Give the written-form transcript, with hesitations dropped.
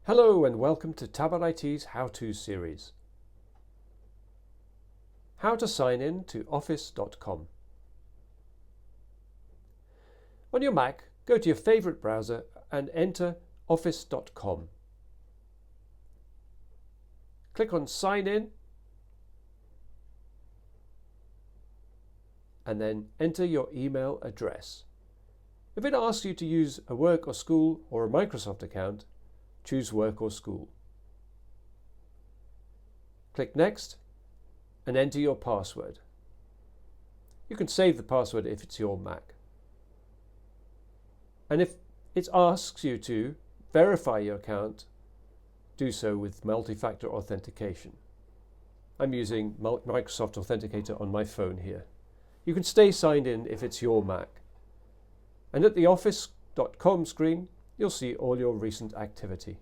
Hello and welcome to Tabard IT's How-To series. How to sign in to office.com. On your Mac, go to your favourite browser and enter office.com. Click on Sign In and then enter your email address. If it asks you to use a work or school or a Microsoft account, choose Work or School. Click Next and enter your password. You can save the password if it's your Mac. And if it asks you to verify your account, do so with multi-factor authentication. I'm using Microsoft Authenticator on my phone here. You can stay signed in if it's your Mac. And at the office.com screen, you'll see all your recent activity.